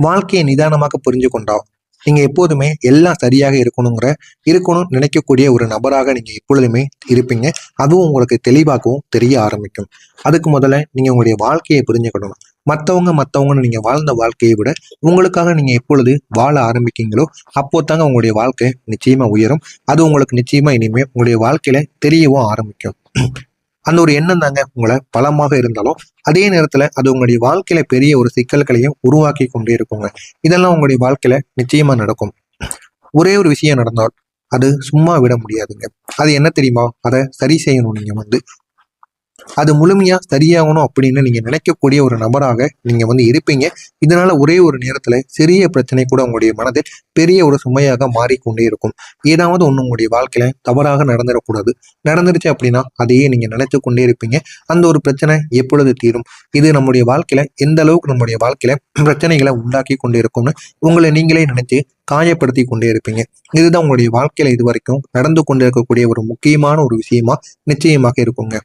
வாழ்க்கையை நிதானமாக புரிஞ்சு கொண்டா நீங்க எப்போதுமே எல்லாம் சரியாக இருக்கணும் நினைக்கக்கூடிய ஒரு நபராக நீங்க எப்பொழுதுமே இருப்பீங்க. அதுவும் உங்களுக்கு தெளிவாகவும் தெரிய ஆரம்பிக்கும். அதுக்கு முதல்ல நீங்க உங்களுடைய வாழ்க்கையை புரிஞ்சுக்கணும். மற்றவங்கன்னு நீங்க வாழ்ந்த வாழ்க்கையை விட உங்களுக்காக நீங்க எப்பொழுது வாழ ஆரம்பிக்கீங்களோ அப்போ தாங்க உங்களுடைய வாழ்க்கை நிச்சயமா உயரும். அது உங்களுக்கு நிச்சயமா இனிமே உங்களுடைய வாழ்க்கையில தெரியவும் ஆரம்பிக்கும். அந்த ஒரு எண்ணம் தாங்க உங்களை பலமாக இருந்தாலும் அதே நேரத்துல அது உங்களுடைய வாழ்க்கையில பெரிய ஒரு சிக்கல்களையும் உருவாக்கி கொண்டே இருக்குங்க. இதெல்லாம் உங்களுடைய வாழ்க்கையில நிச்சயமா நடக்கும். ஒரே ஒரு விஷயம் நடந்தால் அது சும்மா விட முடியாதுங்க. அது என்ன தெரியுமா? அதை சரி செய்யணும். நீங்க அது முழுமையா சரியாகணும் அப்படின்னு நீங்க நினைக்கக்கூடிய ஒரு நபராக நீங்க இருப்பீங்க. இதனால ஒரே ஒரு நேரத்துல சிறிய பிரச்சனை கூட உங்களுடைய மனதில் பெரிய ஒரு சுமையாக மாறிக்கொண்டே இருக்கும். ஏதாவது ஒண்ணு உங்களுடைய வாழ்க்கையில தவறாக நடந்துடக்கூடாது. நடந்துருச்சு அப்படின்னா அதையே நீங்க நினைச்சு கொண்டே இருப்பீங்க. அந்த ஒரு பிரச்சனை எப்பொழுது தீரும்? இது நம்முடைய வாழ்க்கையில எந்த அளவுக்கு நம்முடைய வாழ்க்கையில பிரச்சனைகளை உண்டாக்கி கொண்டே இருக்கும்னு உங்களை நீங்களே நினைச்சு காயப்படுத்தி கொண்டே இருப்பீங்க. இதுதான் உங்களுடைய வாழ்க்கையில இது வரைக்கும் நடந்து கொண்டிருக்கக்கூடிய ஒரு முக்கியமான ஒரு விஷயமா நிச்சயமாக இருக்குங்க.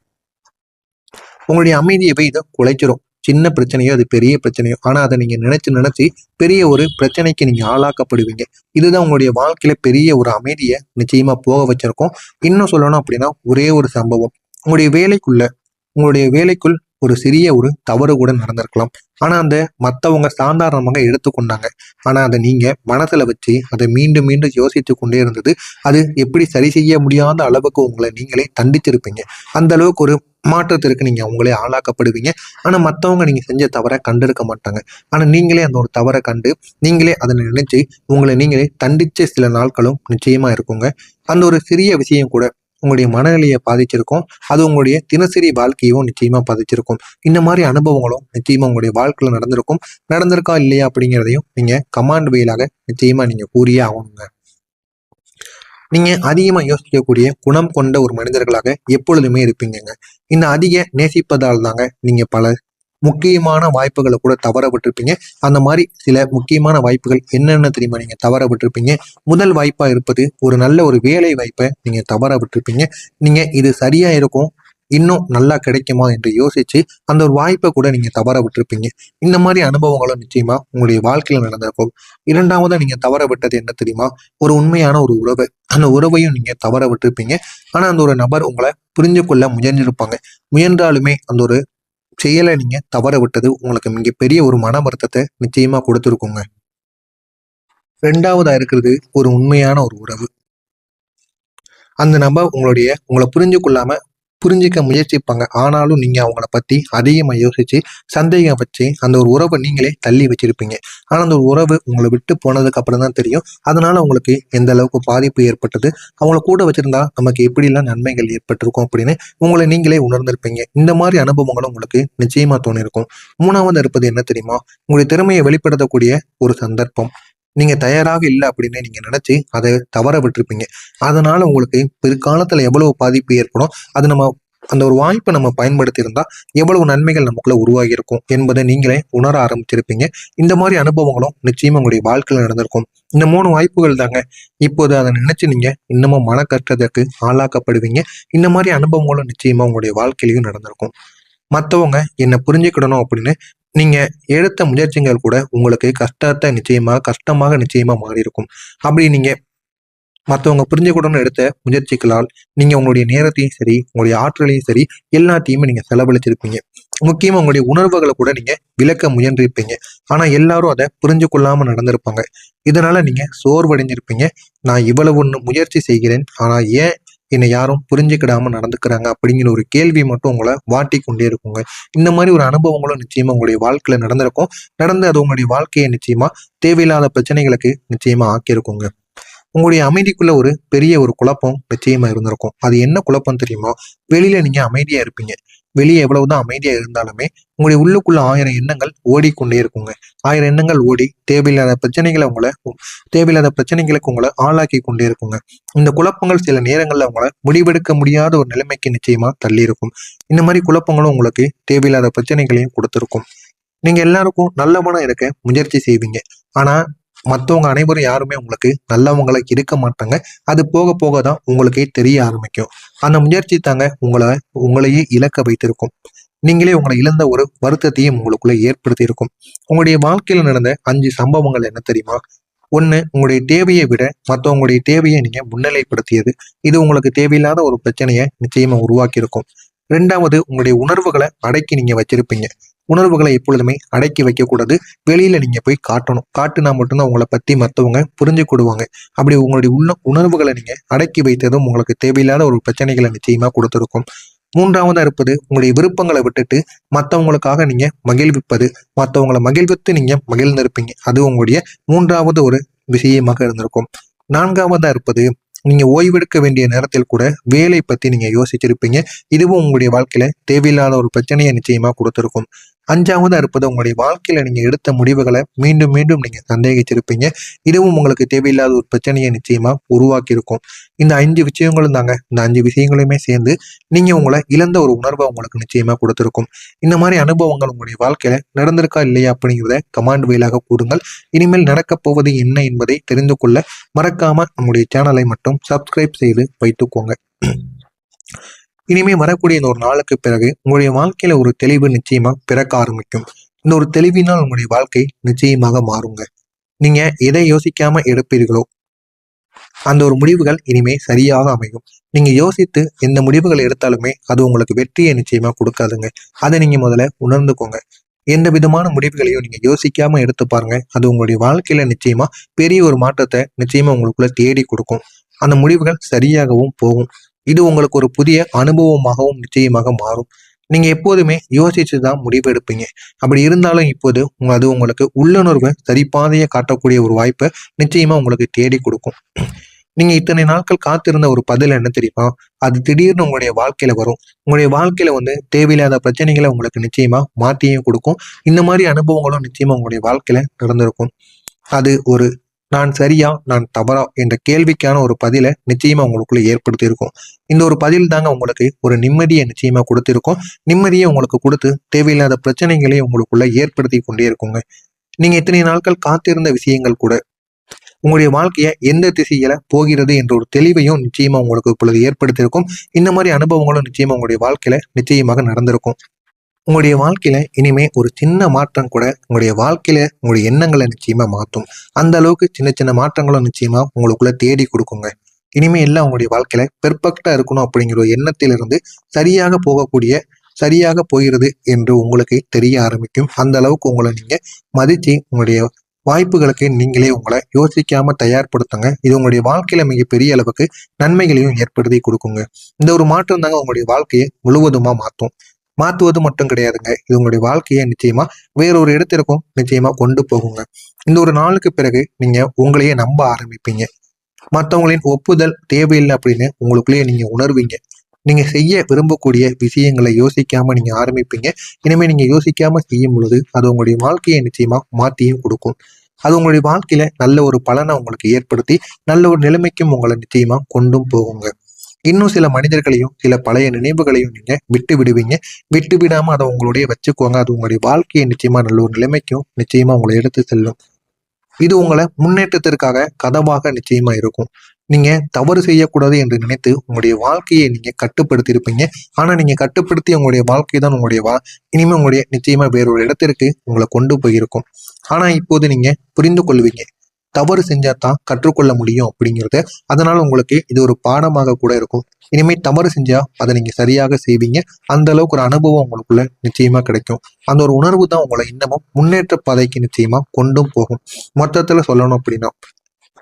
உங்களுடைய அமைதியவே இதை குலைச்சிரும். சின்ன பிரச்சனையோ அது பெரிய பிரச்சனையோ, ஆனா அதை நீங்க நினைச்சு பெரிய ஒரு பிரச்சனைக்கு நீங்க ஆளாக்கப்படுவீங்க. இதுதான் உங்களுடைய வாழ்க்கையில பெரிய ஒரு அமைதியை நிச்சயமா போக வச்சிருக்கோம். இன்னும் சொல்லணும் அப்படின்னா ஒரே ஒரு சம்பவம் உங்களுடைய வேலைக்குள் ஒரு சிறிய ஒரு தவறு கூட நடந்திருக்கலாம். ஆனா அந்த மற்றவங்க சாதாரணமாக எடுத்துக்கொண்டாங்க. ஆனா அதை நீங்க மனசுல வச்சு அதை மீண்டும் மீண்டும் யோசித்து கொண்டே இருந்தது. அது எப்படி சரி செய்ய முடியாத அளவுக்கு உங்களை நீங்களே தண்டிச்சிருப்பீங்க. அந்த அளவுக்கு ஒரு மாற்றத்திற்கு நீங்க உங்களே ஆளாக்கப்படுவீங்க. ஆனா மற்றவங்க நீங்க செஞ்ச தவறை கண்டிருக்க மாட்டாங்க. ஆனா நீங்களே அந்த ஒரு தவறை கண்டு நீங்களே அதை நினைச்சு உங்களை நீங்களே தண்டிச்ச சில நாட்களும் நிச்சயமா இருக்குங்க. அந்த ஒரு சிறிய விஷயம் கூட உங்களுடைய மனநிலையை பாதிச்சிருக்கும். அது உங்களுடைய தினசரி வாழ்க்கையும் நிச்சயமா பாதிச்சிருக்கும். இந்த மாதிரி அனுபவங்களும் நிச்சயமா உங்களுடைய வாழ்க்கையில நடந்திருக்கா இல்லையா அப்படிங்கிறதையும் நீங்க கமாண்ட் வெயிலாக நிச்சயமா நீங்க கூறியே ஆகணுங்க. நீங்க அதிகமா யோசிக்கக்கூடிய குணம் கொண்ட ஒரு மனிதர்களாக எப்பொழுதுமே இருப்பீங்கங்க. இந்த அதிக நேசிப்பதால் தாங்க நீங்க பல முக்கியமான வாய்ப்புகளை கூட தவற விட்டுருப்பீங்க. அந்த மாதிரி சில முக்கியமான வாய்ப்புகள் என்னென்ன தெரியுமா நீங்க தவற விட்டுருப்பீங்க? முதல் வாய்ப்பா இருப்பது ஒரு நல்ல ஒரு வேலை வாய்ப்பை நீங்க தவற விட்டுருப்பீங்க. நீங்க இது சரியா இருக்கும், இன்னும் நல்லா கிடைக்குமா என்று யோசிச்சு அந்த ஒரு வாய்ப்பை கூட நீங்க தவற விட்டுருப்பீங்க. இந்த மாதிரி அனுபவங்களும் நிச்சயமா உங்களுடைய வாழ்க்கையில நடந்திருக்கும். இரண்டாவதா நீங்க தவற விட்டது என்ன தெரியுமா? ஒரு உண்மையான ஒரு உறவு. அந்த உறவையும் நீங்க தவற விட்டுருப்பீங்க. ஆனா அந்த ஒரு நபர் உங்களை புரிஞ்சு கொள்ள முயன்றிருப்பாங்க. முயன்றாலுமே அந்த ஒரு செயலை நீங்க தவற விட்டது உங்களுக்கு மிகப்பெரிய ஒரு மன வருத்தத்தை நிச்சயமா கொடுத்துருக்குங்க. ரெண்டாவதா இருக்கிறது ஒரு உண்மையான ஒரு உறவு. அந்த நபர் உங்களை புரிஞ்சிக்க முயற்சிப்பாங்க. ஆனாலும் நீங்க அவங்கள பத்தி அதிகமா யோசிச்சு சந்தேகம் வச்சு அந்த ஒரு உறவை நீங்களே தள்ளி வச்சிருப்பீங்க. ஆனா அந்த ஒரு உறவு உங்களை விட்டு போனதுக்கு அப்புறம் தான் தெரியும் அதனால உங்களுக்கு எந்த அளவுக்கு பாதிப்பு ஏற்பட்டது, அவங்கள கூட வச்சிருந்தா நமக்கு எப்படிலாம் நன்மைகள் ஏற்பட்டிருக்கும் அப்படின்னு உங்களை நீங்களே உணர்ந்திருப்பீங்க. இந்த மாதிரி அனுபவங்களும் உங்களுக்கு நிச்சயமா தோணிருக்கும். மூணாவது இருப்பது என்ன தெரியுமா? உங்களுடைய திறமையை வெளிப்படுத்தக்கூடிய ஒரு சந்தர்ப்பம். நீங்க தயாராக இல்லை அப்படின்னு நீங்க நினைச்சு அதை தவற விட்டுருப்பீங்க. அதனால உங்களுக்கு பிற்காலத்துல எவ்வளவு பாதிப்பு ஏற்படும், அது அந்த ஒரு வாய்ப்பை நம்ம பயன்படுத்தி இருந்தா எவ்வளவு நன்மைகள் நமக்குள்ள உருவாகி இருக்கும் என்பதை நீங்களே உணர ஆரம்பிச்சிருப்பீங்க. இந்த மாதிரி அனுபவங்களும் நிச்சயமா உங்களுடைய வாழ்க்கையில நடந்திருக்கும். இந்த 3 வாய்ப்புகள் தாங்க. இப்போது அதை நினைச்சு நீங்க இன்னமும் மன கஷ்டத்துக்கு ஆளாக்கப்படுவீங்க. இந்த மாதிரி அனுபவங்களும் நிச்சயமா உங்களுடைய வாழ்க்கையிலையும் நடந்திருக்கும். மற்றவங்க என்னை புரிஞ்சுக்கிடணும் அப்படின்னு நீங்க எடுத்த முயற்சிகள் கூட உங்களுக்கு கஷ்டமாக நிச்சயமா மாறி இருக்கும். அப்படி நீங்க மற்றவங்க புரிஞ்சுக்கிடணும்னு எடுத்த முயற்சிகளால் நீங்க உங்களுடைய நேரத்தையும் சரி, உங்களுடைய ஆற்றலையும் சரி, எல்லாத்தையுமே நீங்க செலவழிச்சிருப்பீங்க. முக்கியமா உங்களுடைய உணர்வுகளை கூட நீங்க விளக்க முயன்றிருப்பீங்க. ஆனா எல்லாரும் அதை புரிஞ்சு கொள்ளாம நடந்திருப்பாங்க. இதனால நீங்க சோர்வடைஞ்சிருப்பீங்க. நான் இவ்வளவு ஒண்ணு முயற்சி செய்கிறேன், ஆனா ஏன் என்னை யாரும் புரிஞ்சுக்கிடாம நடந்துக்கிறாங்க அப்படிங்கிற ஒரு கேள்வி மட்டும் உங்களை வாட்டி கொண்டே இருக்குங்க. இந்த மாதிரி ஒரு அனுபவங்களும் நிச்சயமா உங்களுடைய வாழ்க்கையில நடந்திருக்கும். நடந்து அது உங்களுடைய வாழ்க்கையை நிச்சயமா தேவையில்லாத பிரச்சனைகளுக்கு நிச்சயமா ஆக்கியிருக்குங்க. உங்களுடைய அமைதிக்குள்ள ஒரு பெரிய ஒரு குழப்பம் நிச்சயமா இருந்திருக்கும். அது என்ன குழப்பம் தெரியுமா? வெளியில நீங்க அமைதியா இருப்பீங்க. வெளியே எவ்வளவுதான் அமைதியா இருந்தாலுமே உங்களுடைய உள்ளுக்குள்ள 1000 எண்ணங்கள் ஓடிக்கொண்டே இருக்குங்க. 1000 எண்ணங்கள் ஓடி தேவையில்லாத பிரச்சனைகளுக்கு உங்களை ஆளாக்கி கொண்டே இருக்குங்க. இந்த குழப்பங்கள் சில நேரங்கள்ல உங்களை முடிவெடுக்க முடியாத ஒரு நிலைமைக்கு நிச்சயமா தள்ளி இருக்கும். இந்த மாதிரி குழப்பங்களும் உங்களுக்கு தேவையில்லாத பிரச்சனைகளையும் கொடுத்திருக்கும். நீங்க எல்லாருக்கும் நல்லவனா இருக்க முயற்சி செய்வீங்க. ஆனா மற்றவங்க அனைவரும் யாருமே உங்களுக்கு நல்லவங்களை இருக்க மாட்டாங்க. அது போக போக தான் உங்களுக்கே தெரிய ஆரம்பிக்கும். அந்த முயற்சி தாங்க உங்களையே இழக்க வைத்திருக்கும். நீங்களே உங்களை இழந்த ஒரு வருத்தத்தையும் உங்களுக்குள்ள ஏற்படுத்தி இருக்கும். உங்களுடைய வாழ்க்கையில நடந்த 5 சம்பவங்கள் என்ன தெரியுமா? ஒண்ணு, உங்களுடைய தேவையை விட மற்றவங்களுடைய தேவையை நீங்க முன்னிலைப்படுத்தியது. இது உங்களுக்கு தேவையில்லாத ஒரு பிரச்சனையை நிச்சயமா உருவாக்கி இருக்கும். 2வது, உங்களுடைய உணர்வுகளை அடக்கி நீங்க வச்சிருப்பீங்க. உணர்வுகளை எப்பொழுதுமே அடக்கி வைக்கக்கூடாது. வெளியில நீங்க போய் காட்டணும். காட்டுனா மட்டும்தான் உங்களை பத்தி மற்றவங்க புரிஞ்சுக்கிடுவாங்க. அப்படி உங்களுடைய உணர்வுகளை நீங்க அடக்கி வைத்ததும் உங்களுக்கு தேவையில்லாத ஒரு பிரச்சனைகளை நிச்சயமா கொடுத்திருக்கும். 3வதா இருப்பது, உங்களுடைய விருப்பங்களை விட்டுட்டு மற்றவங்களுக்காக நீங்க மகிழ்விப்பது. மற்றவங்களை மகிழ்வித்து நீங்க மகிழ்ந்திருப்பீங்க. அது உங்களுடைய 3வது ஒரு விஷயமாக இருந்திருக்கும். 4வதா இருப்பது, நீங்க ஓய்வெடுக்க வேண்டிய நேரத்தில் கூட வேலை பத்தி நீங்க யோசிச்சிருப்பீங்க. இதுவும் உங்களுடைய வாழ்க்கையில தேவையில்லாத ஒரு பிரச்சனையை நிச்சயமா கொடுத்திருக்கும். 5வதா இருப்பது, உங்களுடைய வாழ்க்கையில நீங்க எடுத்த முடிவுகளை மீண்டும் மீண்டும் நீங்க சந்தேகிச்சிருப்பீங்க. இதுவும் உங்களுக்கு தேவையில்லாத ஒரு பிரச்சனையை நிச்சயமா உருவாக்கி இருக்கும். இந்த 5 விஷயங்களும் தாங்க, இந்த 5 விஷயங்களையுமே சேர்ந்து நீங்க உங்களை இழந்த ஒரு உணர்வை உங்களுக்கு நிச்சயமா கொடுத்திருக்கும். இந்த மாதிரி அனுபவங்கள் உங்களுடைய வாழ்க்கையில நடந்திருக்கா இல்லையா அப்படிங்கிறத கமெண்ட் வாயிலாக கூறுங்கள். இனிமேல் நடக்கப் போவது என்ன என்பதை தெரிந்து கொள்ள மறக்காம நம்முடைய சேனலை மட்டும் சப்ஸ்கிரைப் செய்து வைத்துக்கோங்க. இனிமே வரக்கூடிய இந்த ஒரு நாளுக்கு பிறகு உங்களுடைய வாழ்க்கையில ஒரு தெளிவு நிச்சயமா பிறக்க ஆரம்பிக்கும். இந்த ஒரு தெளிவினால் உங்களுடைய வாழ்க்கை நிச்சயமாக மாறுங்க. நீங்க எதை யோசிக்காம எடுப்பீர்களோ அந்த ஒரு முடிவுகள் இனிமே சரியாக அமையும். நீங்க யோசித்து எந்த முடிவுகள் எடுத்தாலுமே அது உங்களுக்கு வெற்றியை நிச்சயமா கொடுக்காதுங்க. அதை நீங்க முதல்ல உணர்ந்துக்கோங்க. எந்த விதமான முடிவுகளையும் நீங்க யோசிக்காம எடுத்து பாருங்க. அது உங்களுடைய வாழ்க்கையில நிச்சயமா பெரிய ஒரு மாற்றத்தை நிச்சயமா உங்களுக்குள்ள தேடி கொடுக்கும். அந்த முடிவுகள் சரியாகவும் போகும். இது உங்களுக்கு ஒரு புதிய அனுபவமாகவும் நிச்சயமாக மாறும். நீங்க எப்போதுமே யோசிச்சுதான் முடிவு எடுப்பீங்க. அப்படி இருந்தாலும் இப்போது அது உங்களுக்கு உள்ளுணர்வை சரிபாதையை காட்டக்கூடிய ஒரு வாய்ப்பை நிச்சயமா உங்களுக்கு தேடி கொடுக்கும். நீங்க இத்தனை நாட்கள் காத்திருந்த ஒரு பதில் என்ன தெரியுமா? அது திடீர்னு உங்களுடைய வாழ்க்கையில வரும். உங்களுடைய வாழ்க்கையில தேவையில்லாத பிரச்சனைகளை உங்களுக்கு நிச்சயமா மாற்றியும் கொடுக்கும். இந்த மாதிரி அனுபவங்களும் நிச்சயமா உங்களுடைய வாழ்க்கையில நடந்திருக்கும். அது ஒரு நான் சரியா நான் தவறா என்ற கேள்விக்கான ஒரு பதிலை நிச்சயமா உங்களுக்குள்ள ஏற்படுத்தி இருக்கும். இந்த ஒரு பதில் தாங்க உங்களுக்கு ஒரு நிம்மதியை நிச்சயமா கொடுத்திருக்கும். நிம்மதியை உங்களுக்கு கொடுத்து தேவையில்லாத பிரச்சனைகளையும் உங்களுக்குள்ள ஏற்படுத்தி கொண்டே இருக்குங்க. நீங்க இத்தனை நாட்கள் காத்திருந்த விஷயங்கள் கூட உங்களுடைய வாழ்க்கையை எந்த திசையில போகிறது என்ற ஒரு தெளிவையும் நிச்சயமா உங்களுக்கு இப்பொழுது ஏற்படுத்தியிருக்கும். இந்த மாதிரி அனுபவங்களும் நிச்சயமா உங்களுடைய வாழ்க்கையில நிச்சயமாக நடந்திருக்கும். உங்களுடைய வாழ்க்கையில இனிமே ஒரு சின்ன மாற்றம் கூட உங்களுடைய வாழ்க்கையில உங்களுடைய எண்ணங்களை நிச்சயமா மாற்றும். அந்த அளவுக்கு சின்ன சின்ன மாற்றங்களும் நிச்சயமா உங்களுக்குள்ள தேடி கொடுக்குங்க. இனிமே எல்லாம் உங்களுடைய வாழ்க்கையில பெர்ஃபெக்டா இருக்கணும் அப்படிங்கிற ஒரு எண்ணத்திலிருந்து சரியாக போகக்கூடிய சரியாக போகிறது என்று உங்களுக்கு தெரிய ஆரம்பிக்கும். அந்த அளவுக்கு உங்களை நீங்க மதிச்சு உங்களுடைய வாய்ப்புகளுக்கு நீங்களே உங்களை யோசிக்காம தயார்படுத்துங்க. இது உங்களுடைய வாழ்க்கையில மிகப்பெரிய அளவுக்கு நன்மைகளையும் ஏற்படுத்தி கொடுக்குங்க. இந்த ஒரு மாற்றம் தாங்க உங்களுடைய வாழ்க்கையை முழுவதுமா மாற்றுவது மட்டும் கிடையாதுங்க. இது உங்களுடைய வாழ்க்கையை நிச்சயமா வேறொரு இடத்திற்கும் நிச்சயமா கொண்டு போகுங்க. இந்த ஒரு நாளுக்கு பிறகு நீங்க உங்களையே நம்ப ஆரம்பிப்பீங்க. மற்றவங்களின் ஒப்புதல் தேவையில்லை அப்படின்னு உங்களுக்குள்ளேயே நீங்க உணர்வீங்க. நீங்க செய்ய விரும்பக்கூடிய விஷயங்களை யோசிக்காம நீங்க ஆரம்பிப்பீங்க. இனிமே நீங்க யோசிக்காம செய்யும் பொழுது அது உங்களுடைய வாழ்க்கையை நிச்சயமா மாற்றியும் கொடுக்கும். அது உங்களுடைய வாழ்க்கையில நல்ல ஒரு பலனை உங்களுக்கு ஏற்படுத்தி நல்ல ஒரு நிலைமைக்கும் உங்களை நிச்சயமா கொண்டும் போகுங்க. இன்னும் சில மனிதர்களையும் சில பழைய நினைவுகளையும் நீங்க விட்டு விடுவீங்க. விட்டு விடாம அதை உங்களுடைய வச்சுக்கோங்க. அது உங்களுடைய வாழ்க்கையை நிச்சயமா நல்ல ஒரு நிலைமைக்கும் நிச்சயமா உங்களை எடுத்து செல்லும். இது உங்களை முன்னேற்றத்திற்காக கதவாக நிச்சயமா இருக்கும். நீங்க தவறு செய்யக்கூடாது என்று நினைத்து உங்களுடைய வாழ்க்கையை நீங்க கட்டுப்படுத்தி இருப்பீங்க. ஆனா நீங்க கட்டுப்படுத்தி உங்களுடைய வாழ்க்கை தான் இனிமே உங்களுடைய நிச்சயமா வேறொரு இடத்திற்கு உங்களை கொண்டு போயிருக்கும். ஆனா இப்போது நீங்க புரிந்து கொள்வீங்க. தவறு செஞ்சாதான் கற்றுக்கொள்ள முடியும் அப்படிங்கிறது. அதனால உங்களுக்கு இது ஒரு பாடமாக கூட இருக்கும். இனிமே தவறு செஞ்சா அதை நீங்க சரியாக செய்வீங்க. அந்த அளவுக்கு ஒரு அனுபவம் உங்களுக்குள்ள நிச்சயமா கிடைக்கும். அந்த ஒரு உணர்வு தான் உங்களை இன்னமும் முன்னேற்ற பாதைக்கு நிச்சயமா கொண்டும் போகும். மொத்தத்துல சொல்லணும் அப்படின்னா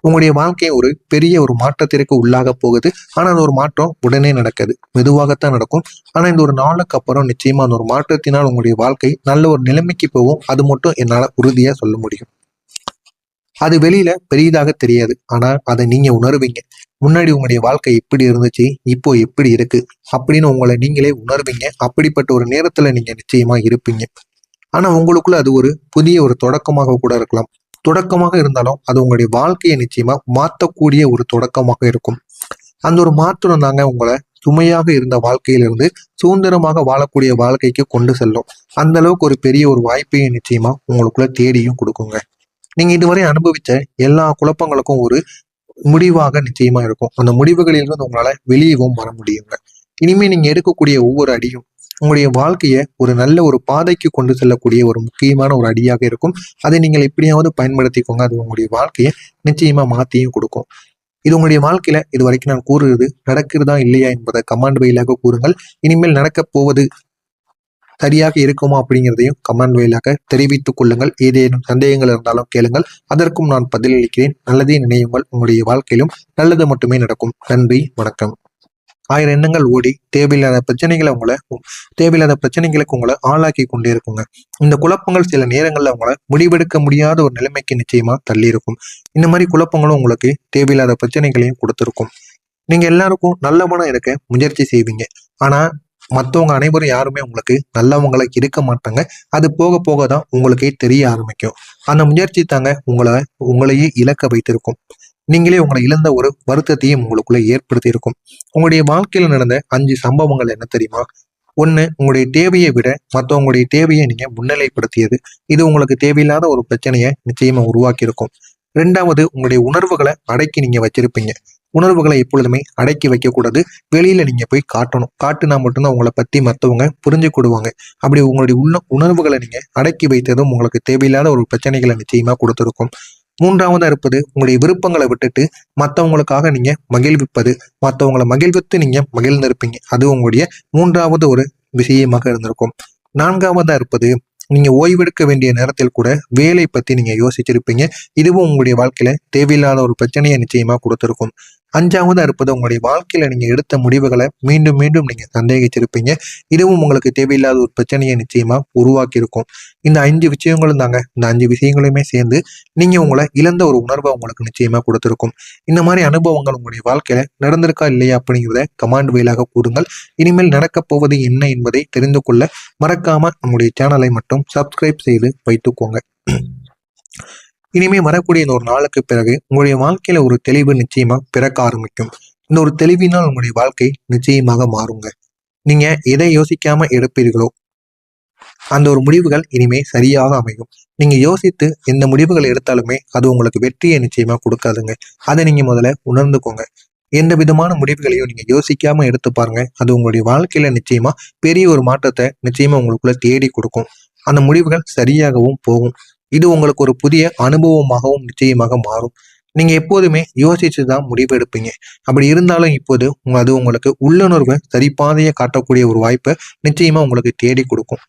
உங்களுடைய வாழ்க்கை ஒரு பெரிய ஒரு மாற்றத்திற்கு உள்ளாக போகுது. ஆனா அந்த ஒரு மாற்றம் உடனே நடக்காது, மெதுவாகத்தான் நடக்கும். ஆனா இந்த ஒரு நாளுக்கு அப்புறம் நிச்சயமா அந்த ஒரு மாற்றத்தினால் உங்களுடைய வாழ்க்கை நல்ல ஒரு நிலைமைக்கு போகும். அது மட்டும் என்னால உறுதியா சொல்ல முடியும். அது வெளியில பெரியதாக தெரியாது. ஆனா அதை நீங்க உணர்வீங்க. முன்னாடி உங்களுடைய வாழ்க்கை எப்படி இருந்துச்சு, இப்போ எப்படி இருக்கு அப்படின்னு உங்களை நீங்களே உணர்வீங்க. அப்படிப்பட்ட ஒரு நேரத்துல நீங்க நிச்சயமா இருப்பீங்க. ஆனா உங்களுக்குள்ள அது ஒரு புதிய ஒரு தொடக்கமாக கூட இருக்கலாம். தொடக்கமாக இருந்தாலும் அது உங்களுடைய வாழ்க்கையை நிச்சயமா மாற்றக்கூடிய ஒரு தொடக்கமாக இருக்கும். அந்த ஒரு மாற்றம் தாங்க உங்களை சுமையாக இருந்த வாழ்க்கையிலிருந்து சுதந்திரமாக வாழக்கூடிய வாழ்க்கைக்கு கொண்டு செல்லும். அந்த அளவுக்கு ஒரு பெரிய ஒரு வாய்ப்பையும் நிச்சயமா உங்களுக்குள்ள தேடியும் கொடுக்குங்க. நீங்க இதுவரை அனுபவிச்ச எல்லா குழப்பங்களுக்கும் ஒரு முடிவாக நிச்சயமா இருக்கும். அந்த முடிவுகளிலிருந்து உங்களால வெளியவும் வர முடியுங்க. இனிமே நீங்க எடுக்கக்கூடிய ஒவ்வொரு அடியும் உங்களுடைய வாழ்க்கையை ஒரு நல்ல ஒரு பாதைக்கு கொண்டு செல்லக்கூடிய ஒரு முக்கியமான ஒரு அடியாக இருக்கும். அதை நீங்கள் எப்படியாவது பயன்படுத்திக்கோங்க. அது உங்களுடைய வாழ்க்கையை நிச்சயமா மாத்தியும் கொடுக்கும். இது உங்களுடைய வாழ்க்கையில இது வரைக்கும் நான் கூறுறது நடக்கிறதா இல்லையா என்பதை கமெண்ட் வாயிலாக கூறுங்கள். இனிமேல் நடக்கப் போவது சரியாக இருக்குமா அப்படிங்கிறதையும் கமெண்ட் வாயிலாக தெரிவித்துக் கொள்ளுங்கள். ஏதேனும் சந்தேகங்கள் இருந்தாலும் கேளுங்கள், அதற்கும் நான் பதிலளிக்கிறேன். நல்லதே நினையுங்கள், உங்களுடைய வாழ்க்கையிலும் நல்லது மட்டுமே நடக்கும். நன்றி, வணக்கம். ஆயிரம் எண்ணங்கள் ஓடி தேவையில்லாத பிரச்சனைகளுக்கு உங்களை ஆளாக்கி கொண்டே இருக்குங்க. இந்த குழப்பங்கள் சில நேரங்கள்ல உங்களை முடிவெடுக்க முடியாத ஒரு நிலைமைக்கு நிச்சயமா தள்ளி இருக்கும். இந்த மாதிரி குழப்பங்களும் உங்களுக்கு தேவையில்லாத பிரச்சனைகளையும் கொடுத்துருக்கும். நீங்க எல்லாருக்கும் நல்லவனா இருக்க முயற்சி செய்வீங்க. ஆனா மற்றவங்க அனைவரும் யாருமே உங்களுக்கு நல்லவங்களை இருக்க மாட்டாங்க. அது போக போக தான் உங்களுக்கே தெரிய ஆரம்பிக்கும். அந்த முயற்சி தாங்க உங்களையே இழக்க வைத்திருக்கும். நீங்களே உங்களை இழந்த ஒரு வருத்தத்தையும் உங்களுக்குள்ள ஏற்படுத்தி இருக்கும். உங்களுடைய வாழ்க்கையில நடந்த 5 சம்பவங்கள் என்ன தெரியுமா? 1, உங்களுடைய தேவையை விட மற்றவங்களுடைய தேவையை நீங்க முன்னிலைப்படுத்தியது. இது உங்களுக்கு தேவையில்லாத ஒரு பிரச்சனையை நிச்சயமா உருவாக்கி இருக்கும். 2வது, உங்களுடைய உணர்வுகளை அடக்கி நீங்க வச்சிருப்பீங்க. உணர்வுகளை எப்பொழுதுமே அடக்கி வைக்கக்கூடாது. வெளியில நீங்க போய் காட்டணும். காட்டுனா மட்டும்தான் உங்களை பத்தி மற்றவங்க புரிஞ்சு கொள்வாங்க. அப்படி உங்களுடைய உணர்வுகளை நீங்க அடக்கி வைத்ததும் உங்களுக்கு தேவையில்லாத ஒரு பிரச்சனைகளை நிச்சயமா கொடுத்திருக்கும். 3வதா இருப்பது, உங்களுடைய விருப்பங்களை விட்டுட்டு மற்றவங்களுக்காக நீங்க மகிழ்விப்பது. மற்றவங்களை மகிழ்வித்து நீங்க மகிழ்ந்திருப்பீங்க. அது உங்களுடைய 3வது ஒரு விஷயமாக இருந்திருக்கும். 4வதா இருப்பது, நீங்க ஓய்வெடுக்க வேண்டிய நேரத்தில் கூட வேலை பத்தி நீங்க யோசிச்சிருப்பீங்க. இதுவும் உங்களுடைய வாழ்க்கையில தேவையில்லாத ஒரு பிரச்சனையை நிச்சயமா கொடுத்திருக்கும். 5வதா இருப்பது, உங்களுடைய வாழ்க்கையில நீங்க எடுத்த முடிவுகளை மீண்டும் மீண்டும் நீங்க சந்தேகிச்சிருப்பீங்க. இதுவும் உங்களுக்கு தேவையில்லாத ஒரு பிரச்சனையை நிச்சயமா உருவாக்கி இருக்கும். இந்த 5 விஷயங்களும் தாங்க, இந்த 5 விஷயங்களுமே சேர்ந்து நீங்க உங்களை இழந்த ஒரு உணர்வை உங்களுக்கு நிச்சயமா கொடுத்திருக்கும். இந்த மாதிரி அனுபவங்கள் உங்களுடைய வாழ்க்கையில நடந்திருக்கா இல்லையா அப்படிங்கிறத கமெண்ட் வாயிலாக கூறுங்கள். இனிமேல் நடக்கப் போவது என்ன என்பதை தெரிந்து கொள்ள மறக்காம நம்முடைய சேனலை மட்டும் சப்ஸ்கிரைப் செய்து வைத்துக்கோங்க. இனிமே வரக்கூடிய இந்த ஒரு நாளுக்கு பிறகு உங்களுடைய வாழ்க்கையில ஒரு தெளிவு நிச்சயமா பிறக்க ஆரம்பிக்கும். இந்த ஒரு தெளிவினால் உங்களுடைய வாழ்க்கை நிச்சயமாக மாறுங்க. நீங்க எதை யோசிக்காம எடுப்பீர்களோ அந்த ஒரு முடிவுகள் இனிமே சரியாக அமையும். நீங்க யோசித்து எந்த முடிவுகள் எடுத்தாலுமே அது உங்களுக்கு வெற்றியை நிச்சயமா கொடுக்காதுங்க. அதை நீங்க முதல்ல உணர்ந்துக்கோங்க. எந்த விதமான முடிவுகளையும் நீங்க யோசிக்காம எடுத்து பாருங்க. அது உங்களுடைய வாழ்க்கையில நிச்சயமா பெரிய ஒரு மாற்றத்தை நிச்சயமா உங்களுக்குள்ள தேடி கொடுக்கும். அந்த முடிவுகள் சரியாகவும் போகும். இது உங்களுக்கு ஒரு புதிய அனுபவமாகவும் நிச்சயமாக மாறும். நீங்க எப்போதுமே யோசிச்சுதான் முடிவு எடுப்பீங்க. அப்படி இருந்தாலும் இப்போது அது உங்களுக்கு உள்ளுணர்வை சரிபாதையை காட்டக்கூடிய ஒரு வாய்ப்பை நிச்சயமா உங்களுக்கு தேடி கொடுக்கும்.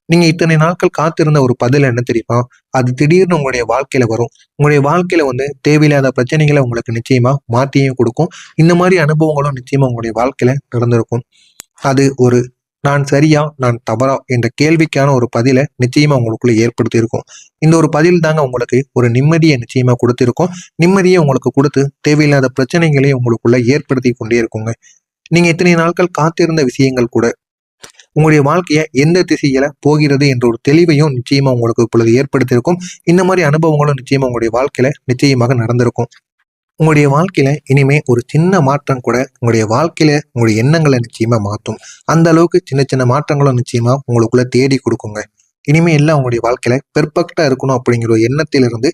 நீங்க இத்தனை நாட்கள் காத்திருந்த ஒரு பதில் என்ன தெரியுமா? அது திடீர்னு உங்களுடைய வாழ்க்கையில வரும். உங்களுடைய வாழ்க்கையில தேவையில்லாத பிரச்சனைகளை உங்களுக்கு நிச்சயமா மாத்தியும் கொடுக்கும். இந்த மாதிரி அனுபவங்களும் நிச்சயமா உங்களுடைய வாழ்க்கையில நடந்திருக்கும். அது ஒரு நான் சரியா நான் தவறா என்ற கேள்விக்கான ஒரு பதிலை நிச்சயமா உங்களுக்குள்ள ஏற்படுத்தி இருக்கும். இந்த ஒரு பதில் தாங்க உங்களுக்கு ஒரு நிம்மதியை நிச்சயமா கொடுத்திருக்கும். நிம்மதியை உங்களுக்கு கொடுத்து தேவையில்லாத பிரச்சனைகளையும் உங்களுக்குள்ள ஏற்படுத்தி கொண்டே இருக்குங்க. நீங்க இத்தனை நாட்கள் காத்திருந்த விஷயங்கள் கூட உங்களுடைய வாழ்க்கையை எந்த திசையில போகிறது என்ற ஒரு தெளிவையும் நிச்சயமா உங்களுக்கு இப்பொழுது ஏற்படுத்தியிருக்கும். இந்த மாதிரி அனுபவங்களும் நிச்சயமா உங்களுடைய வாழ்க்கையில நிச்சயமாக நடந்திருக்கும். உங்களுடைய வாழ்க்கையில இனிமே ஒரு சின்ன மாற்றம் கூட உங்களுடைய வாழ்க்கையில உங்களுடைய எண்ணங்களை நிச்சயமா மாற்றும். அந்த அளவுக்கு சின்ன சின்ன மாற்றங்களும் நிச்சயமா உங்களுக்குள்ள தேடி கொடுக்குங்க. இனிமே எல்லாம் உங்களுடைய வாழ்க்கையில பெர்ஃபெக்டா இருக்கணும் அப்படிங்கிற ஒரு எண்ணத்திலிருந்து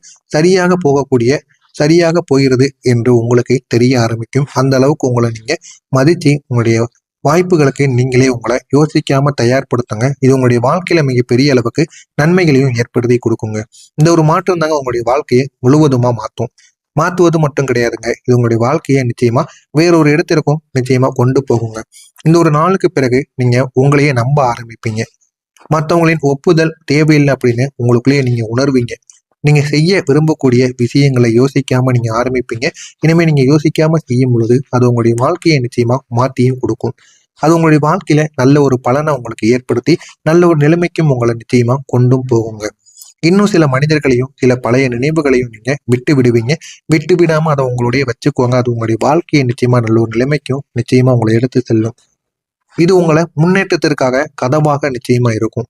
சரியாக போகிறது என்று உங்களுக்கு தெரிய ஆரம்பிக்கும். அந்த அளவுக்கு உங்களை நீங்க மதிச்சு உங்களுடைய வாய்ப்புகளுக்கு நீங்களே உங்களை யோசிக்காம தயார்படுத்துங்க. இது உங்களுடைய வாழ்க்கையில மிகப்பெரிய அளவுக்கு நன்மைகளையும் ஏற்படுத்தி கொடுக்குங்க. இந்த ஒரு மாற்றம் தாங்க உங்களுடைய வாழ்க்கையை முழுவதுமா மாத்துவது மட்டும் கிடையாதுங்க. இது உங்களுடைய வாழ்க்கையை நிச்சயமா வேறொரு இடத்திற்கும் நிச்சயமா கொண்டு போகுங்க. இந்த ஒரு நாளுக்கு பிறகு நீங்க உங்களையே நம்ப ஆரம்பிப்பீங்க. மற்றவங்களின் ஒப்புதல் தேவையில்லை அப்படின்னு உங்களுக்குள்ளேயே நீங்க உணர்வீங்க. நீங்க செய்ய விரும்பக்கூடிய விஷயங்களை யோசிக்காம நீங்க ஆரம்பிப்பீங்க. இனிமே நீங்க யோசிக்காம செய்யும் பொழுது அது உங்களுடைய வாழ்க்கையை நிச்சயமா மாத்தியும் கொடுக்கும். அது உங்களுடைய வாழ்க்கையில நல்ல ஒரு பலனை உங்களுக்கு ஏற்படுத்தி நல்ல ஒரு நிலைமைக்கும் உங்களை நிச்சயமா கொண்டும் போகுங்க. இன்னும் சில மனிதர்களையும் சில பழைய நினைவுகளையும் நீங்க விட்டு விடுவீங்க. விட்டு விடாம அதை உங்களுடைய வச்சுக்கோங்க. அது உங்களுடைய வாழ்க்கையை நிச்சயமா நல்ல ஒரு நிலைமைக்கும் நிச்சயமா உங்களை எடுத்து செல்லும். இது உங்களை முன்னேற்றத்திற்காக கதவாக நிச்சயமா இருக்கும்.